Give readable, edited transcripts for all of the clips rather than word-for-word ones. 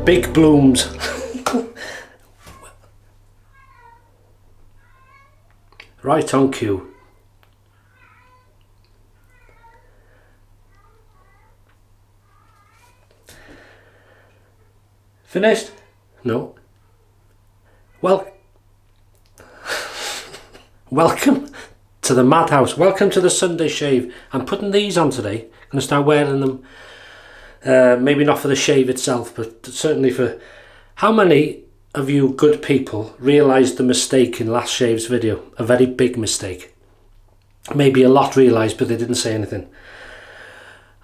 Big blooms. Right on cue. Finished? No. Well, welcome to the madhouse. Welcome to the Sunday shave. I'm putting these on today. I'm going to start wearing them. Maybe not for the shave itself, but certainly for... How many of you good people realised the mistake in last shave's video? A very big mistake. Maybe a lot realised, but they didn't say anything.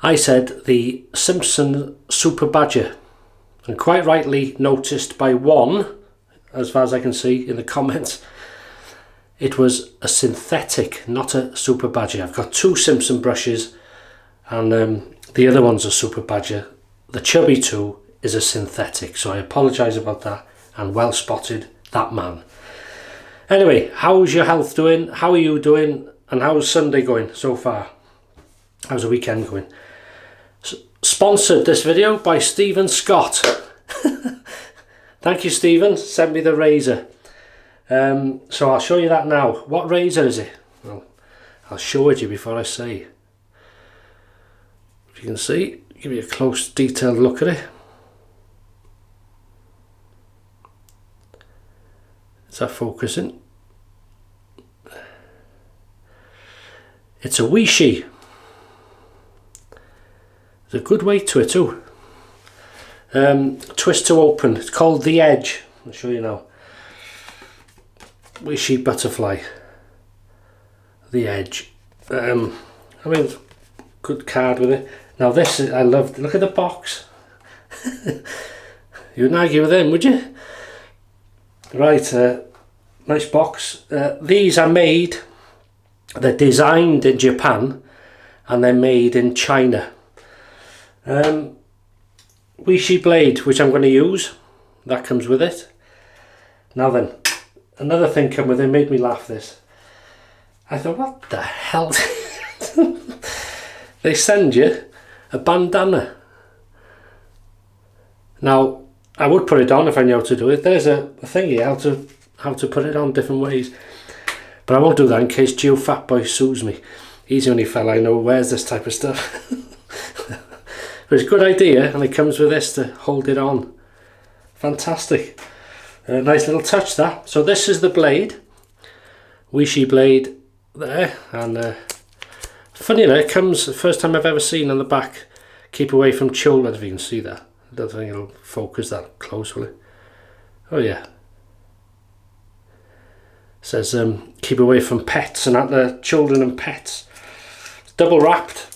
I said the Simpson Super Badger, and quite rightly noticed by one, as far as I can see in the comments, it was a synthetic, not a Super Badger. I've got two Simpson brushes, and the other one's a Super Badger. The Chubby 2 is a synthetic, so I apologise about that, and well spotted, that man. Anyway, how's your health doing? How are you doing? And how's Sunday going so far? How's the weekend going? Sponsored this video by Stephen Scott. Thank you, Stephen. Send me the razor. So I'll show you that now. What razor is it? Well, I'll show it you before I say. If you can see, give you a close, detailed look at it. Is that focusing? It's a Weishi. There's a good weight to it too. Twist to open. It's called The Edge. I'll show you now. Weishi butterfly. The Edge. I mean, good card with it. Now this is, I love. Look at the box. You wouldn't argue with him, would you? Right, nice box. These are made. They're designed in Japan, and they're made in China. Weishi blade, which I'm going to use, that comes with it. Now then, another thing come with it, made me laugh this. I thought, what the hell? They send you a bandana. Now, I would put it on if I knew how to do it. There's a thing here, how to put it on different ways. But I won't do that in case Gio Fatboy sues me. He's the only fella I know who wears this type of stuff. But it's a good idea, and it comes with this to hold it on. Fantastic. Nice little touch, that. So this is the blade. Weishi blade there. And funny enough, it comes, the first time I've ever seen on the back, keep away from children, if you can see that. I don't think it'll focus that close, will it? Oh yeah. It says keep away from pets and that, children and pets. It's double wrapped.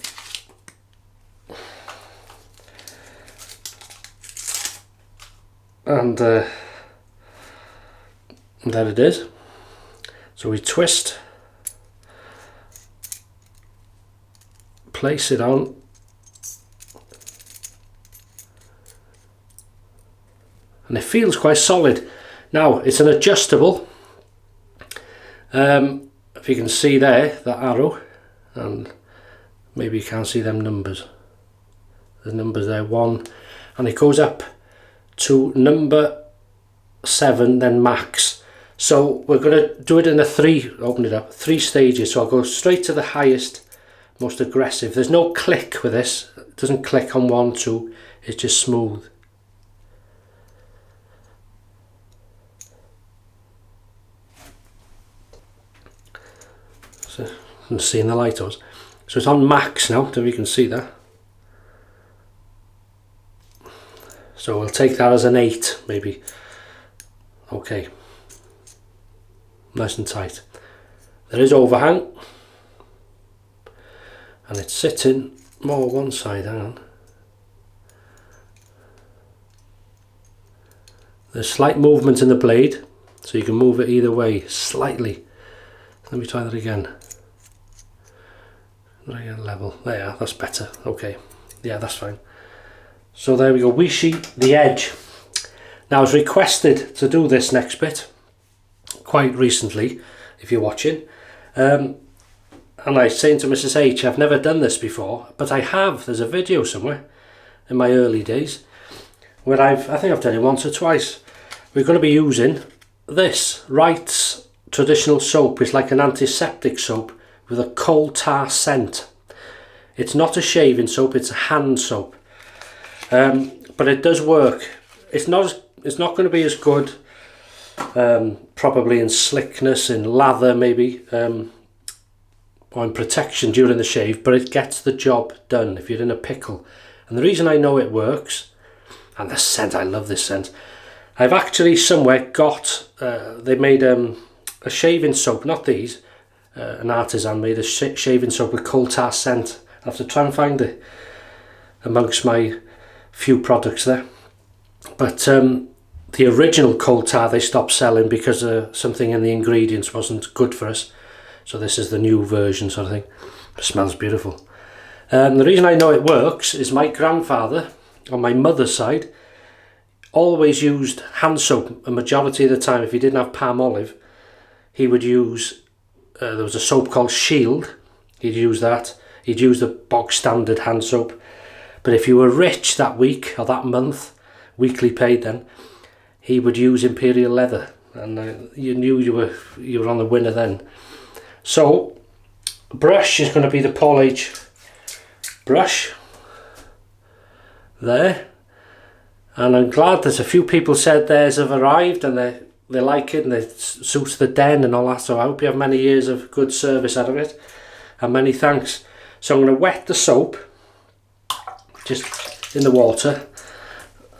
And there it is. So we twist, place it on, and it feels quite solid. Now it's an adjustable. If you can see there, that arrow, and maybe you can't see them numbers. The numbers there, 1, and it goes up to number 7, then max. So we're going to do it in a 3 stages. So I'll go straight to the highest, most aggressive. There's no click with this. It doesn't click on 1, 2. It's just smooth. So I'm seeing the lightos. So it's on max now, if you can see that. So we'll take that as an 8, maybe. Okay. Nice and tight. There is overhang. And it's sitting more one side, hang on. There's slight movement in the blade, so you can move it either way, slightly. Let me try that again. Level. There, that's better. Okay. Yeah, that's fine. So there we go, Weishi, The Edge. Now I was requested to do this next bit quite recently, if you're watching. And I was saying to Mrs H, I've never done this before, but I have. There's a video somewhere in my early days. where I think I've done it once or twice. We're going to be using this WRIGHT'S traditional soap. It's like an antiseptic soap with a coal tar scent. It's not a shaving soap, it's a hand soap. But it does work. It's not going to be as good probably in slickness, in lather maybe, or in protection during the shave, but it gets the job done if you're in a pickle. And the reason I know it works, and the scent, I love this scent. I've actually somewhere got, they made a shaving soap, not these, an artisan made a shaving soap with coal tar scent. I'll have to try and find it amongst my few products there. But the original coal tar they stopped selling because something in the ingredients wasn't good for us. So this is the new version sort of thing. It smells beautiful. The reason I know it works is my grandfather, on my mother's side, always used hand soap a majority of the time. If he didn't have palm olive, he would use, there was a soap called Shield, he'd use that. He'd use the bog standard hand soap. But if you were rich that week or that month, weekly paid then, he would use Imperial Leather, and you knew you were on the winner then. So brush is going to be the PaulH brush there, and I'm glad that a few people said theirs have arrived and they like it and it suits the den and all that, so I hope you have many years of good service out of it, and many thanks. So I'm going to wet the soap just in the water,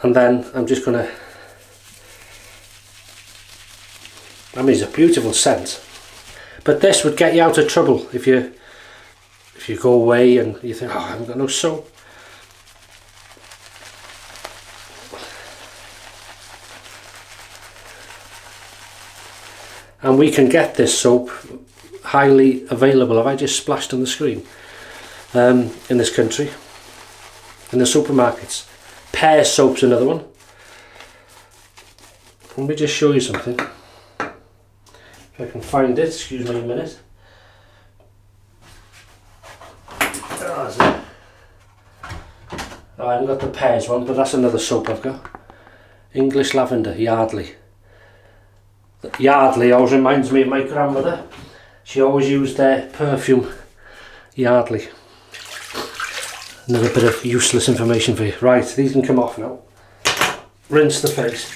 and then I'm just going to, I mean, it's a beautiful scent, but this would get you out of trouble if you go away and you think, oh, I haven't got no soap. And we can get this soap highly available. Have I just splashed on the screen? In this country, in the supermarkets. Pear soap's another one. Let me just show you something. If I can find it, excuse me a minute. Oh, I haven't got the pears one, but that's another soap I've got. English Lavender, Yardley. Yardley always reminds me of my grandmother. She always used their perfume, Yardley. Another bit of useless information for you. Right, these can come off now. Rinse the face.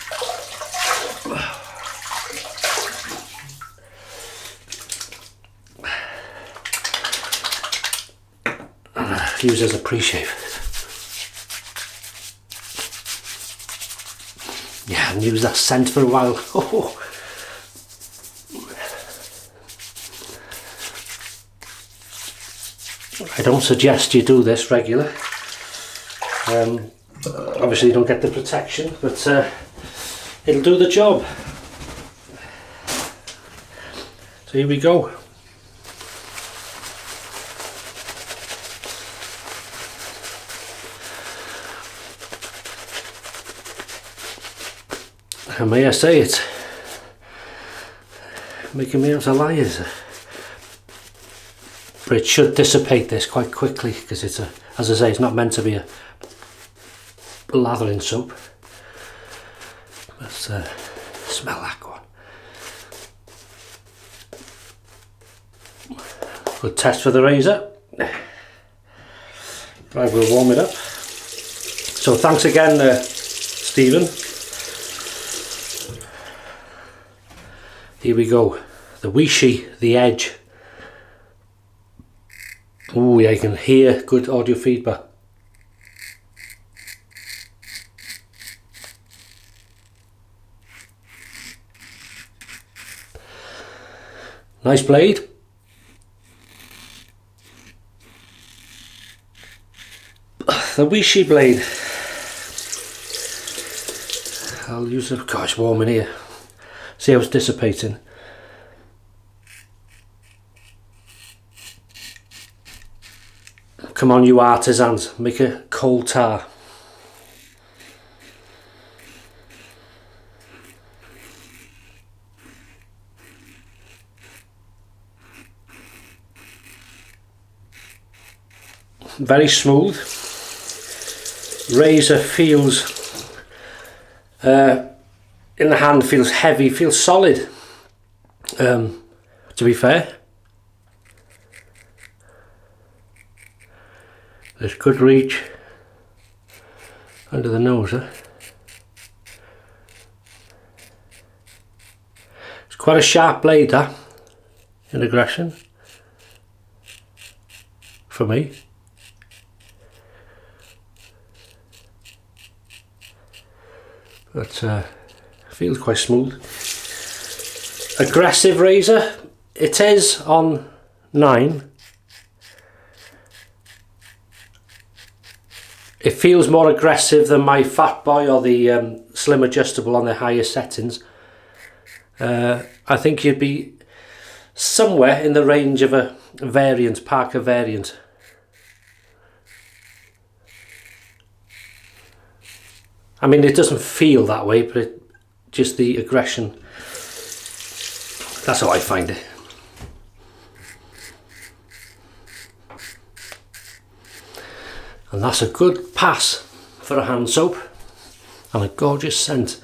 And use as a pre-shave. Yeah, and use that scent for a while. Oh. I don't suggest you do this regular. Obviously you don't get the protection, but it'll do the job. So here we go. And may I say, it's making me out to liars. But it should dissipate this quite quickly, because it's a, as I say, it's not meant to be a lathering soap. Let's smell Aqua. Good test for the razor. Right, we'll warm it up. So thanks again, Stephen. Here we go. The Weishi, the Edge. Oh yeah, you can hear good audio feedback. Nice blade. The Weishi blade. I'll use it. Gosh, it's warm in here. See how it's dissipating. Come on, you artisans, make a coal tar. Very smooth. Razor feels In the hand feels heavy, feels solid. To be fair, there's good reach under the nose. It's quite a sharp blade, that, in aggression, for me. But feels quite smooth. Aggressive razor. It is on 9. It feels more aggressive than my Fat Boy or the Slim Adjustable on the higher settings. I think you'd be somewhere in the range of a variant, Parker variant. I mean, it doesn't feel that way, but just the aggression, that's how I find it. And that's a good pass for a hand soap, and a gorgeous scent,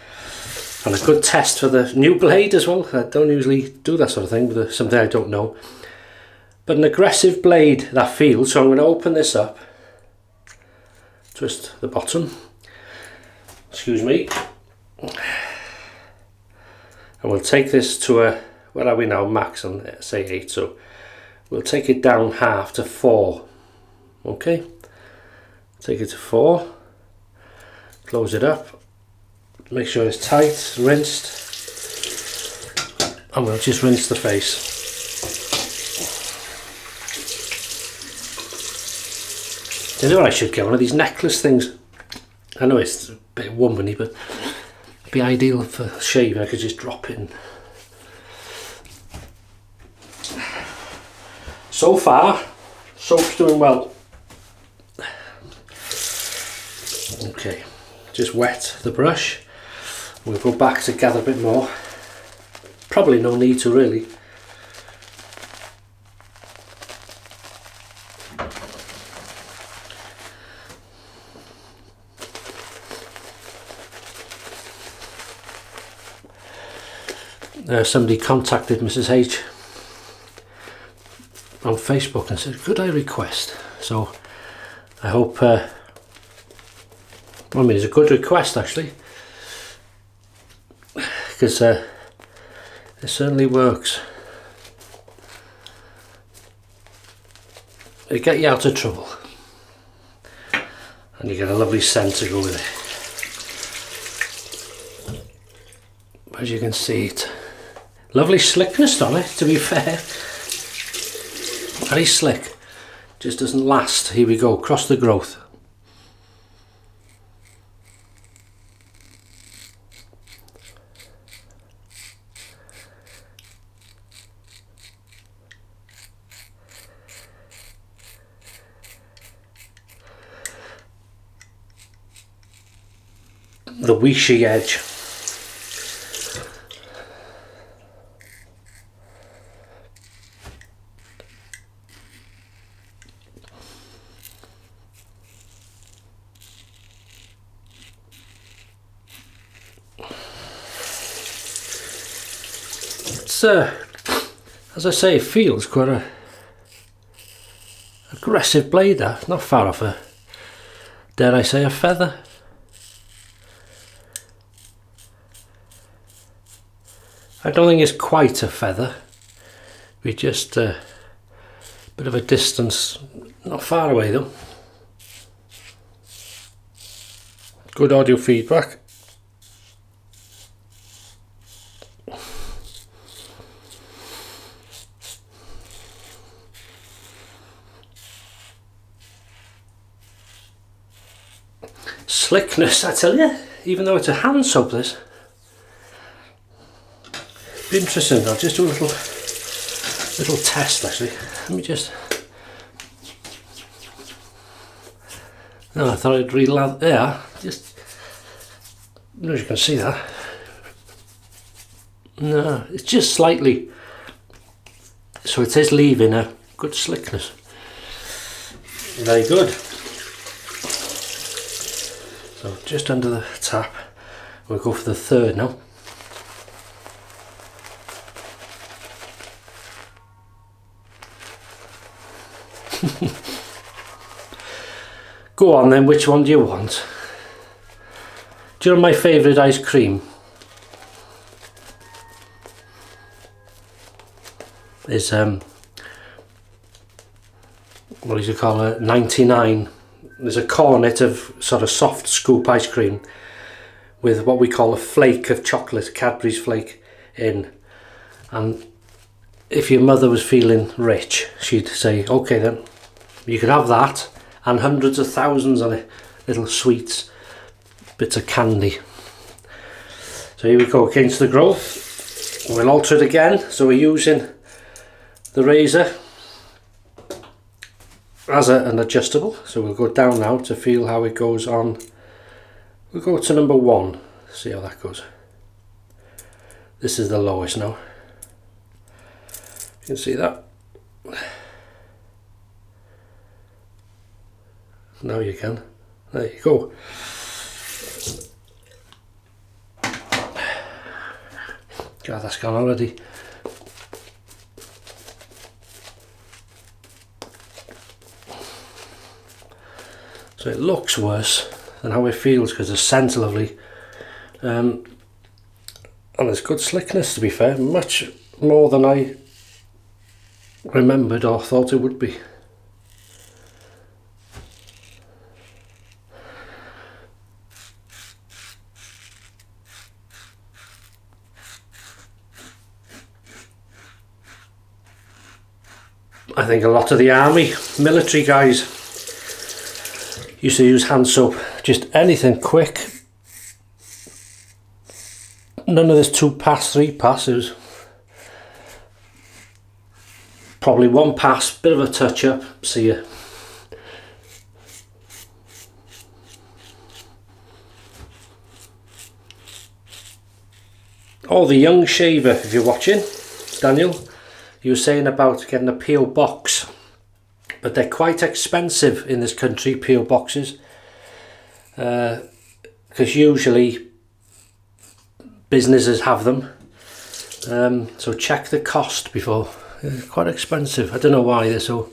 and a good test for the new blade as well. I don't usually do that sort of thing, but something I don't know. But an aggressive blade that feels, so I'm going to open this up, twist the bottom. Excuse me, and we'll take this to a, where are we now, max on say 8, so we'll take it down half to 4. Okay, take it to 4, close it up, make sure it's tight, rinsed, and we'll just rinse the face. You know what I should get? One of these necklace things. I know it's a bit womany, but it'd be ideal for shaving. I could just drop it in. So far, soap's doing well. Okay, just wet the brush. We'll go back to gather a bit more. Probably no need to really. Somebody contacted Mrs. H on Facebook and said, could I request? So I hope, I mean, it's a good request actually, because it certainly works. It'll get you out of trouble, and you get a lovely scent to go with it. As you can see, it lovely slickness on it, to be fair. Very slick. Just doesn't last. Here we go, across the growth. The Weishi edge. As I say, it feels quite a aggressive blade there, not far off a, dare I say, a feather. I don't think it's quite a feather, we just a bit of a distance, not far away though. Good audio feedback. Slickness, I tell you, even though it's a hand soap, this. Be interesting. I'll just do a little test actually. Let me just. No, I thought I'd read there. Just, I don't know if you can see that. No, it's just slightly. So it is leaving a good slickness. Very good. So just under the tap, We'll go for the third now. Go on then, which one do you want? Do you know my favourite ice cream? Is what do you call it? 99. There's a cornet of sort of soft scoop ice cream with what we call a flake of chocolate, Cadbury's flake in. And if your mother was feeling rich, she'd say, okay then, you could have that and hundreds of thousands on it, little sweets, bits of candy. So here we go, against the growth. We'll alter it again. So we're using the razor as an adjustable. So we'll go down now to feel how it goes on. We'll go to number 1, see how that goes. This is the lowest now. You can see that. Now you can. There you go. God, that's gone already. So it looks worse than how it feels because the scent's lovely. And there's good slickness, to be fair, much more than I remembered or thought it would be. I think a lot of the army, military guys used to use hand soap, just anything quick. None of this 2-pass, 3-pass, it was probably 1 pass, bit of a touch up, see ya. Oh, the young shaver, if you're watching, Daniel, you were saying about getting a PO box, but they're quite expensive in this country, PO boxes, because usually businesses have them, so check the cost before. They're quite expensive. I don't know why they're so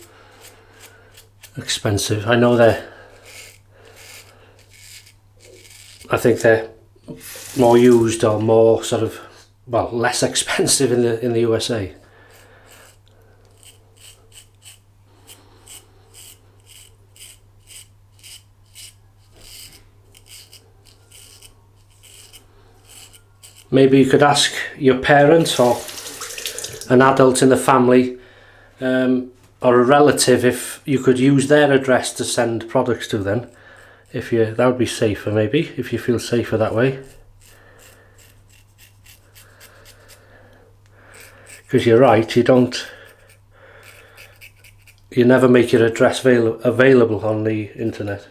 expensive. I know I think they're more used or more sort of, well, less expensive in the USA. Maybe you could ask your parents or an adult in the family or a relative if you could use their address to send products to them. That would be safer, maybe, if you feel safer that way. Because you're right, you never make your address available on the internet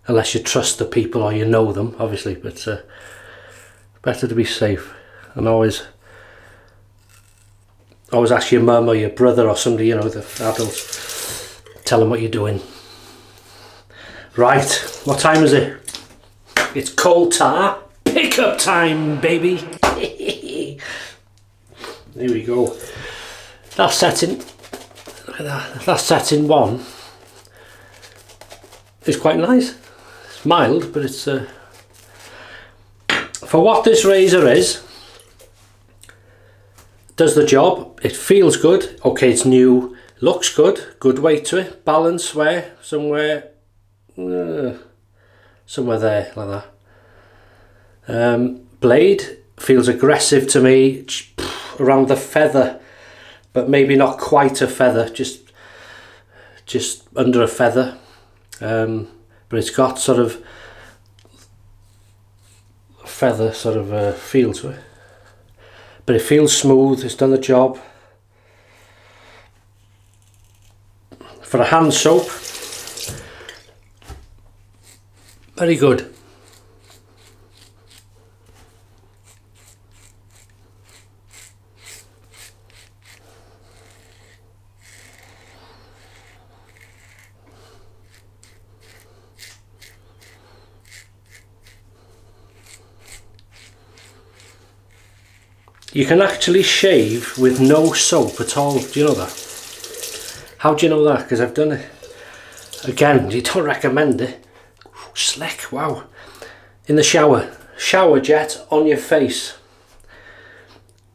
unless you trust the people or you know them, obviously, but better to be safe. And always ask your mum or your brother or somebody, you know, the adults, tell them what you're doing. Right, what time is it? It's coal tar pickup time, baby. There we go. That's setting. Look at that. That's setting 1. It's quite nice. It's mild, but it's for what this razor is, does the job. It feels good. Okay, it's new. Looks good. Good weight to it. Balance somewhere there, like that. Blade feels aggressive to me, around the feather, but maybe not quite a feather, just under a feather. But it's got sort of a feather sort of feel to it. But it feels smooth. It's done the job. For a hand soap, very good. you can actually shave with no soap at all. Do you know that? How do you know that? Because I've done it. Again, you don't recommend it. Slick, wow. In the shower. Shower jet on your face.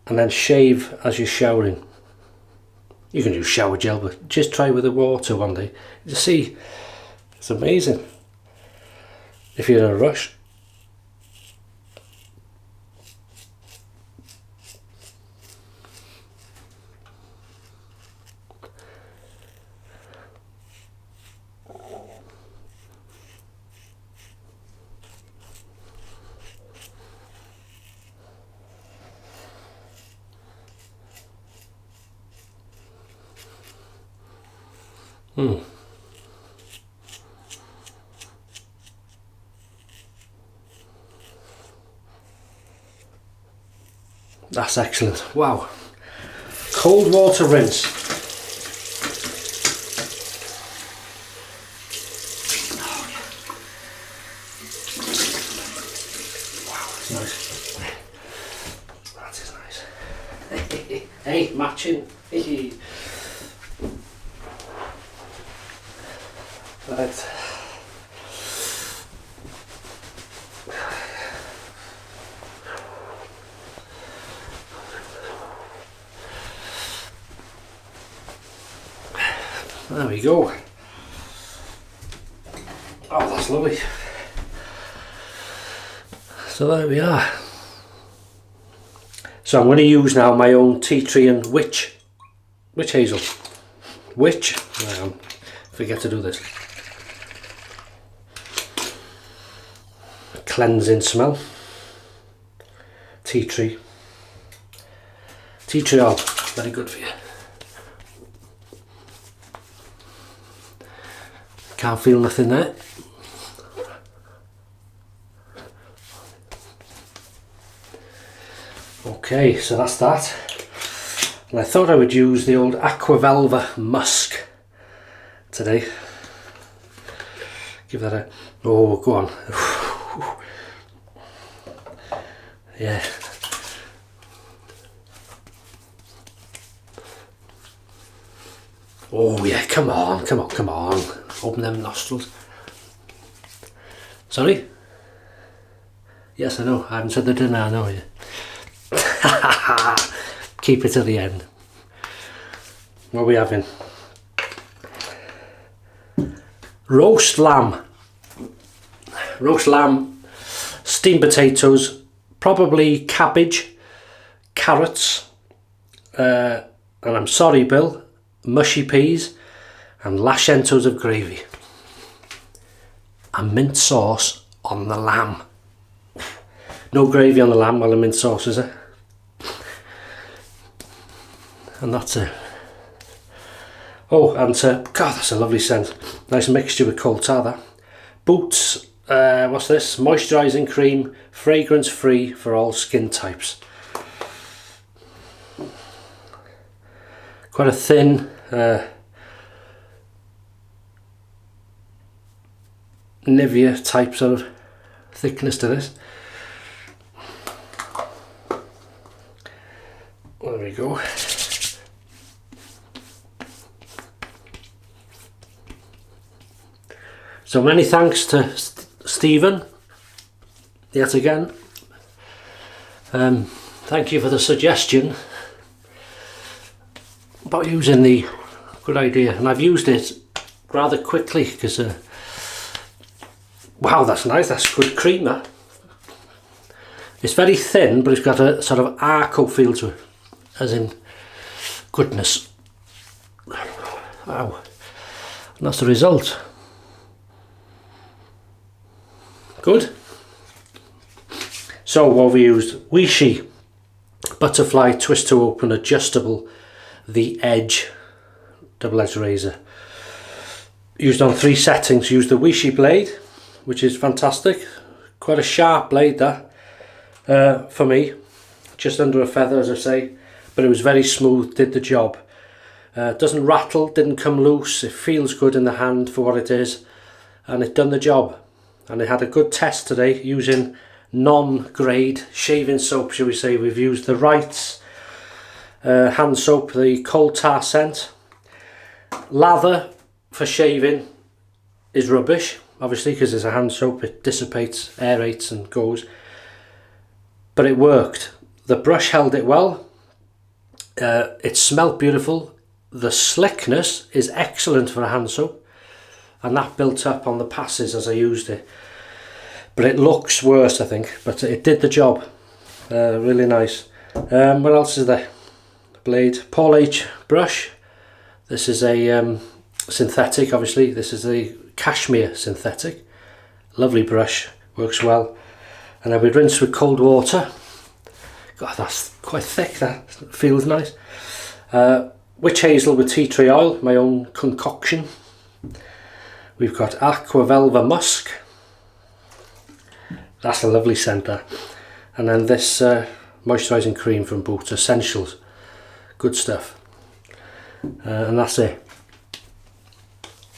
And then shave as you're showering. You can use shower gel, but just try with the water one day. You see, it's amazing. If you're in a rush. That's excellent. Wow. Cold water rinse. Wow, that's nice. That is nice. Hey, matching. Right. There we go. Oh, that's lovely. So there we are. So I'm going to use now my own tea tree and witch hazel. Witch. Forget to do this. Cleansing smell. Tea tree. Tea tree oil. Very good for you. Can't feel nothing there. Okay, so that's that. And I thought I would use the old Aqua Velva Musk today. Give that a... Oh, go on. Yeah. Oh yeah, come on, come on, come on. Open them nostrils. Sorry? Yes, I know. I haven't said the dinner, I know you. Keep it till the end. What are we having? Roast lamb. Roast lamb, steamed potatoes, probably cabbage, carrots, and I'm sorry Bill, mushy peas and lashentos of gravy and mint sauce on the lamb. No gravy on the lamb while the mint sauce, is it? And that's it. Oh, and God, that's a lovely scent. Nice mixture with cold tar, that. Boots, what's this? Moisturising cream, fragrance free for all skin types. Quite a thin Nivea type sort of thickness to this. There we go. So many thanks to Stephen yet again. Thank you for the suggestion about using the good idea, and I've used it rather quickly because wow, that's nice. That's good creamer. It's very thin, but it's got a sort of arco feel to it, as in goodness. Wow, and that's the result. Good. So what we used, Weishi butterfly twist to open adjustable the edge double-edged razor. Used on 3 settings. Used the Weishi blade, which is fantastic. Quite a sharp blade that for me, just under a feather as I say, but it was very smooth, did the job. Doesn't rattle, didn't come loose, it feels good in the hand for what it is, and it done the job. And it had a good test today using non-grade shaving soap, shall we say. We've used the WRIGHT'S hand soap, the coal tar scent. Lather for shaving is rubbish, obviously, because it's a hand soap. It dissipates, aerates and goes, but it worked. The brush held it well. It smelled beautiful. The slickness is excellent for a hand soap, and that built up on the passes as I used it. But it looks worse, I think, but it did the job. Really nice. What else is there? Blade. PaulH brush. This is a synthetic, obviously. This is a Cashmere synthetic. Lovely brush, works well. And then we rinse with cold water. God, that's quite thick, that feels nice. Witch Hazel with tea tree oil, my own concoction. We've got Aqua Velva Musk. That's a lovely scent, that. And then this moisturising cream from Boots Essentials. Good stuff. And that's it.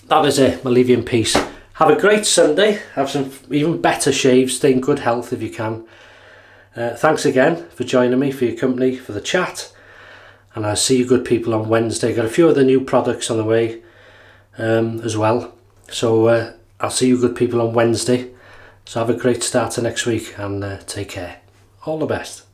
That is it. I'll leave you in peace. Have a great Sunday. Have some even better shaves. Stay in good health if you can. Thanks again for joining me, for your company, for the chat. And I'll see you good people on Wednesday. Got a few other new products on the way as well. So I'll see you good people on Wednesday. So have a great start to next week and take care. All the best.